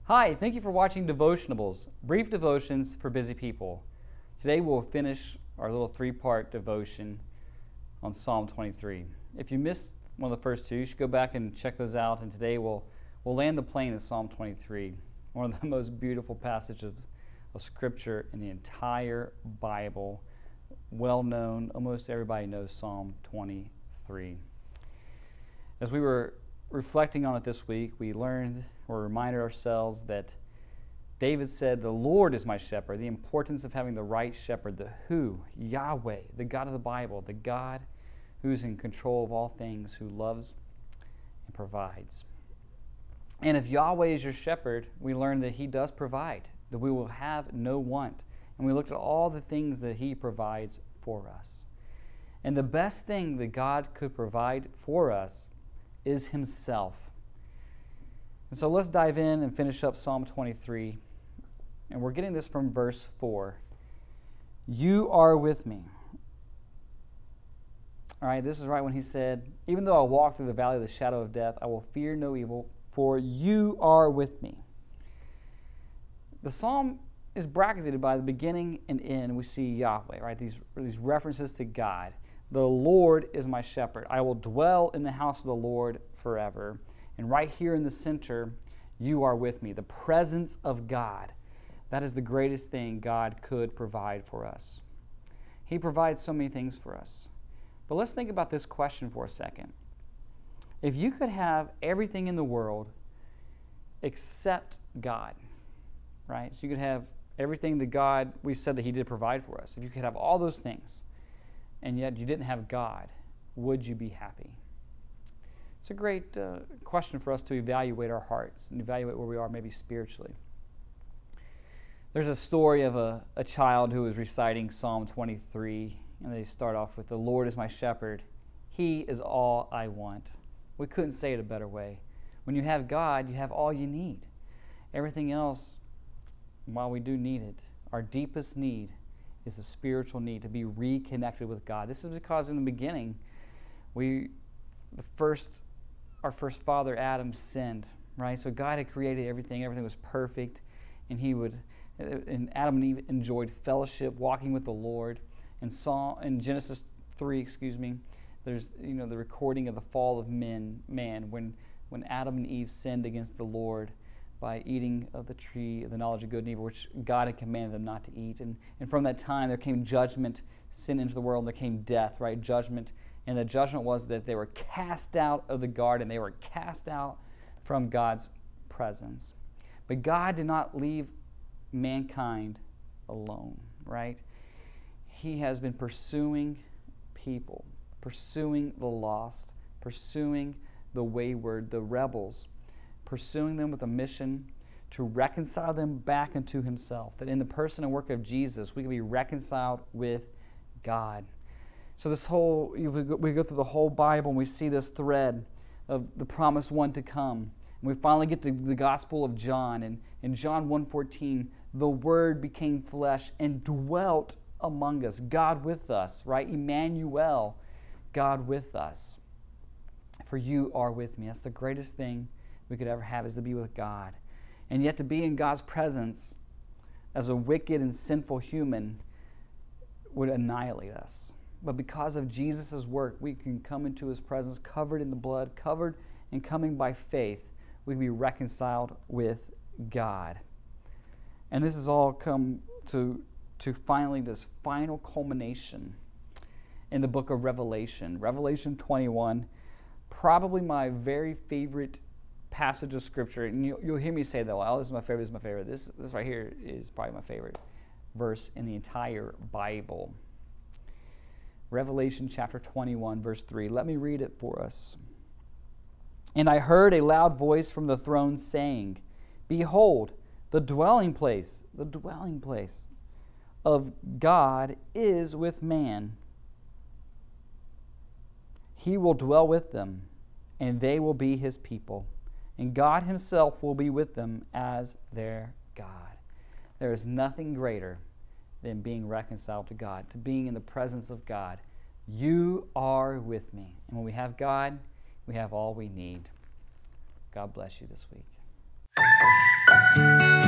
Hi, thank you for watching Devotionables, brief devotions for busy people. Today we'll finish our little three-part devotion on Psalm 23. If you missed one of the first two, you should go back and check those out, and today we'll land the plane in Psalm 23, one of the most beautiful passages of Scripture in the entire Bible, well known. Almost everybody knows Psalm 23. As we were reflecting on it this week, we learned or reminded ourselves that David said, "The Lord is my shepherd," the importance of having the right shepherd, the who, Yahweh, the God of the Bible, the God who's in control of all things, who loves and provides. And if Yahweh is your shepherd, we learned that He does provide, that we will have no want. And we looked at all the things that He provides for us. And the best thing that God could provide for us is Himself. And so let's dive in and finish up Psalm 23. And we're getting this from verse 4. You are with me. All right, this is right when he said, even though I walk through the valley of the shadow of death, I will fear no evil, for you are with me. The psalm is bracketed by the beginning and end. We see Yahweh, right? These references to God. The Lord is my shepherd. I will dwell in the house of the Lord forever. And right here in the center, you are with me. The presence of God. That is the greatest thing God could provide for us. He provides so many things for us. But let's think about this question for a second. If you could have everything in the world except God, right? So you could have everything that God, we said that He did provide for us. If you could have all those things, and yet you didn't have God, would you be happy? It's a great question for us to evaluate our hearts and evaluate where we are maybe spiritually. There's a story of a child who was reciting Psalm 23, and they start off with, "The Lord is my shepherd. He is all I want." We couldn't say it a better way. When you have God, you have all you need. Everything else, while we do need it, our deepest need is a spiritual need to be reconnected with God. This is because in the beginning, our first father Adam sinned, right? So God had created everything. Everything was perfect, and Adam and Eve enjoyed fellowship, walking with the Lord. And in Genesis 3, there's the recording of the fall of man when Adam and Eve sinned against the Lord by eating of the tree of the knowledge of good and evil, which God had commanded them not to eat. And from that time there came judgment, sin into the world, and there came death, right? Judgment. And the judgment was that they were cast out of the garden. They were cast out from God's presence. But God did not leave mankind alone, right? He has been pursuing people, pursuing the lost, pursuing the wayward, the rebels, pursuing them with a mission to reconcile them back into Himself, that in the person and work of Jesus, we can be reconciled with God. So we go through the whole Bible and we see this thread of the promised one to come. And we finally get to the Gospel of John. And in John 1:14, the Word became flesh and dwelt among us, God with us, right? Emmanuel, God with us. For you are with me. That's the greatest thing we could ever have, is to be with God. And yet to be in God's presence as a wicked and sinful human would annihilate us. But because of Jesus' work, we can come into His presence covered in the blood, covered and coming by faith, we can be reconciled with God. And this has all come to finally this final culmination in the book of Revelation. Revelation 21, probably my very favorite passage of Scripture. And you'll hear me say that, well, this is my favorite. This right here is probably my favorite verse in the entire Bible. Revelation chapter 21, verse 3. Let me read it for us. "And I heard a loud voice from the throne saying, 'Behold, the dwelling place of God is with man. He will dwell with them, and they will be His people, and God Himself will be with them as their God.'" There is nothing greater than being reconciled to God, to being in the presence of God. You are with me. And when we have God, we have all we need. God bless you this week. Bye.